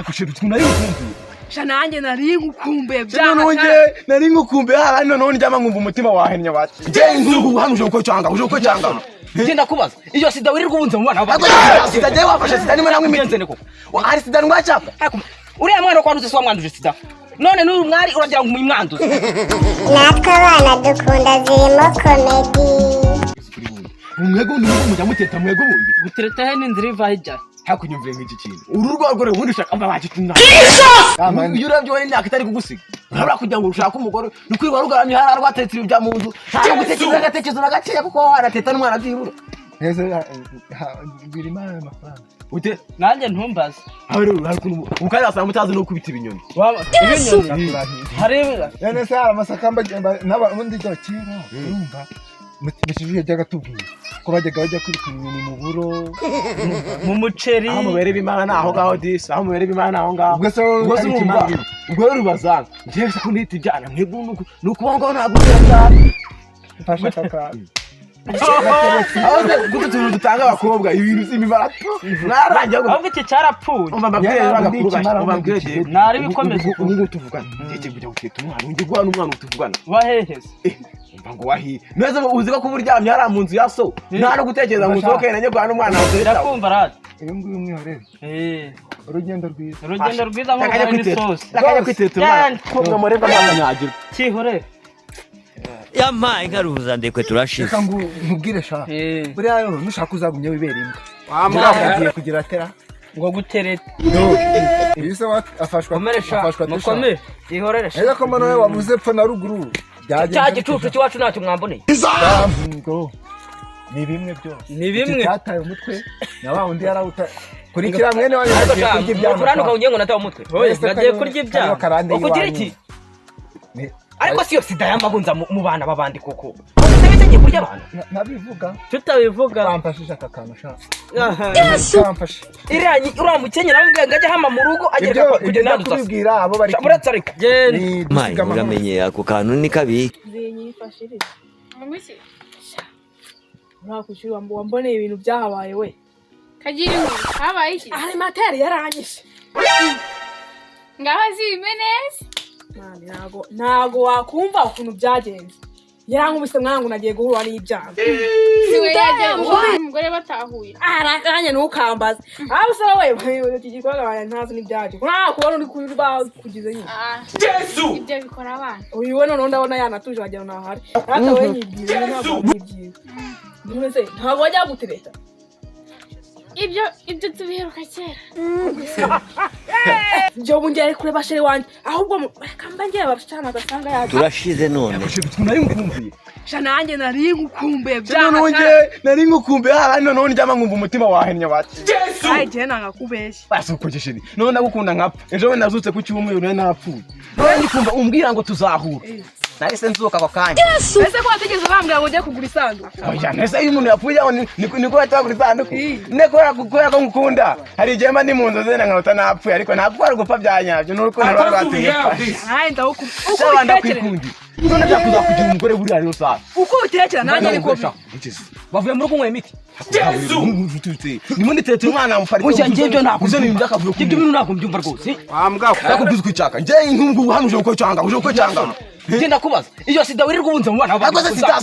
Akusheru tunari ukumbuye. Shananje nari ngukumbuye bya. Nari ngukumbuye hano none njama ngumva umutima wahenya bati. Je nkungu hanuje uko cyanga, uje uko cyanga. Genda kubaza. Iyo sida wirirwa ubunze mu bana baba. Sida je wafashe sida nimwe namwe imenzene koko. Ari sida ngwachapa. Uriya mwana kwanduze swa mwanduje sida. None n'uru mwari uragira ngo umwanduze. Natwe abana dukunda zirimo comedy. Mwego mujya muteta mwego bundi. Gutereta he n'inzira iva hijya. Hakunyumvire nk'iki kintu. Ururwa rwo rundi ushaka bakitina. Iyo uravye wari ndaka itari kugusiga. Urabura kugira ngo ushaka umugore nukwirwa rugaramye hari rwatetse ibya mu nzu. Nta gutekereza agatekerezo nagaciye kuko warateta n'umwana byibura. Neze biri mara amafaranga. Ute nanjye ntumbaza. Ukayasa mutazi no kubita ibinyoni. Ibinyoni. Harebera. Yane se amasaka n'abarundi cyo kera. Urumva mutibishije cy'agatubwiye. Ko bajyaga bajya kuri kunyoni mu buro mu muceri. Aho mubere bimana naho gaho disa. Aho mubere bimana naho ngaho. Ubwo so ari kimari. Ubwo rubazanga. Ngiye se kunita ibyana mwebwe nukubango ntabwo cyane. Fasha kaka. Aho gutu dutanga abakobwa ibintu simibara. Narangiye ahubwo iki cyarapfuye. Umambabwire nari bikomeze ngo tuvugana. Ndetse kujya guketa umwana ungi gwana umwana utuvugana. Waheheze. Ngo wahi. Neze uziga ko buryamye hari mu nzu ya so. Nta no gutekereza ngo usohoke nanye gwana umwana azeta. Ndakumva radi. Iyo nguyu umwihorere. Urugendo rwiza. Urugendo rwiza mu kandi sose. Nakajya kwiteta umwana. Ko mureba mwanyagira. Cyihorere. Yampaye nkaruza ndekwe turashize. Reka nkubwire sha. Buriya rero nushaka uzagumye wibera imbwa. Wamugiye kugira tera. Ngo gutereta. Ibise afashwa. Mukomere. Cyihorere sha. Ega ko mano wavuze pfa na ruguru. Cya gicucu cyacu ntacyo mwamboneye. Ngo ni bimwe byo. Ni bimwe. Cyataye umutwe. Na wa undi yarawuta. Kurikira mwene wanyu kurya ibyana. Kuranuka ungiye ngo nataye umutwe. Nagiye kurya ibyana. Ukugira iki? Ariko siyo sida yamabunza mu bana babandi koko. Utabitegeye kurya abantu. Nabivuga. Tutabivuga. Bampashije akakano sha. Bampashe. Iranyi uramukenye nawe ngaje hama mu rugo agera kugenda nduza. Kubibwira abo bari. Muratsarika. Mai uramenye ako kantu ni kabi. Zinyifashiriza. Amwisi. Ntakushira wambone ibintu byahabaye we. Kagiri habaye iki? Ari materi yaranyishe. Ngaho zimeneza. Ntago wakumva ukuntu byagenze. Yarankubise mwangu nagiye guhura n'ibyago. Siwe yagiye guhura umugore batahuye. Aranye nukambaza. Abuse wewe iki gikorwa bana ntazi n'ibyaje. Kuna kubona uri kuba kugize nyine. Yesu. Ibyo bikora abana. Uyu we none ndabona yanatuje wagira naho hari. Hata we nyibwiye ntabwo nyibwiye. Ndumeze ntabwo wajya gutereta. Ibyo tubiheruka kera. Njye bungere kure bashire wanje ahubwo kamba ngiye barushana gasanga yaje. Turashize none. Akusheru tunari ngukumbuye. Shananje nari ngukumbuye bya. Nari ngukumbuye hano none njama ngumva umutima wahenya bati. Ai je nanga kubeshya. Basukujishiri. None ndagukunda nkapfa. Ejo we nazutse ku cyumweru nari napfuye. None ndikumva umbwira ngo tuzahura. Nari senzuka ako kanya. Ese ko wategeze bambwira ngo ujye kugura isanduku. Oya nese iyo umuntu yapfuye aho niko yatagura isanduku. Nekora gukora ko ngukunda. Hari igema ndi mu nzu zena nkauta napfuye ariko ntabwo ari gupfa byanyabyo nuko narabateye. Ai ndahuku. Uko ndakwikundi. None ndakuza kugira umugore buri ari usaba. Uko utekera nanjye niko. Bavuye muri kunywa imiti. Nimundi tete umwana amufari. Oya njye nakuze n'ibindi akavuga. Ibyo bintu ntabwo mbyumva rwose. Ambwa ndakubuza kwicaka. Nje inkungu hanuje uko cyanga, uje uko cyanga. Genda kubaza. Iyo sida wirirwa ubunze mu bana baba. Akoze sida.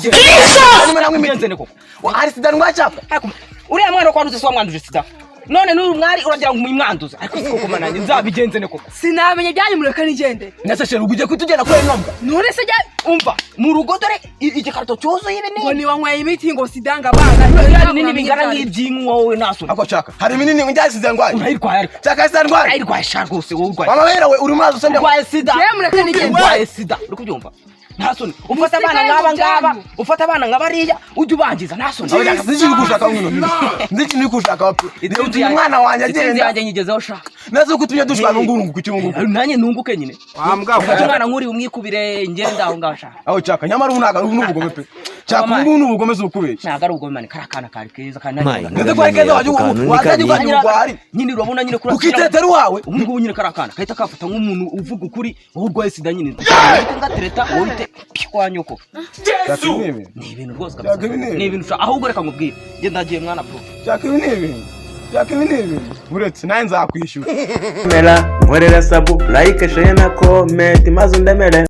Nimwe namwe imenzene koko. Ari sida ngwachapa. Uriya mwana kwanduze swa mwanduje sida. None n'uru mwari uragira ngo umwanduze. Ariko siko mananye nzabigenze ne koko. Sinamenye byanyu mureka nigende. Nase shero ugije kutugenda kure nombwa. None se umva mu rugo dore igikarito cyozo yibene. Ngo ni wanyweye imiti ngo sidanga bana. Nini bingana nk'ibyinwa wowe naso. Ako chaka. Hari minini njyasize ngwaye. Urayirwaye ariko. Chaka sida ngwaye. Ayirwaye sha rwose wowe urwaye. Mama wera we uri mazi usende. Urwaye sida. Je mureka nigende. Urwaye sida. Uri kubyumva? Ntasoni. Ufata abana ngaba. Ufata abana ngabariya ujye ubangiza ntasoni. Ndiki gushaka nkino. Ndiki nikushaka wapi. Uti mwana wanje agenda. Yanjye nyigezeho sha. Nazo kutumye dushwana ngurungu ku cyungu. Nanye nunguke nyine. Ambwa umwana nkuri umwikubire ngenda aho ngasha. Aho chaka nyamara unaga n'ubugome pe. Chaka ubu n'ubugome zukubeshya. Naga ubugome mane karakana kari keza kandi nande kwa keza waje kwanyurwari. Nyine urabona nyine kuri. Ukitetera wawe. Ubungu nyine karakana kahita kafata nk'umuntu uvuga ukuri wowe urwaye sida nyine. Ngatereta wowe kwanyuko. Yesu. Ni ibintu rwose kabisa. Ni ibintu ahubwo reka ngubwire. Nge ndagiye mwana bro. Chaka ibintu. yakini nibi uretse naye nzakwishyura mera nkorera sabu like share na comment maze undemere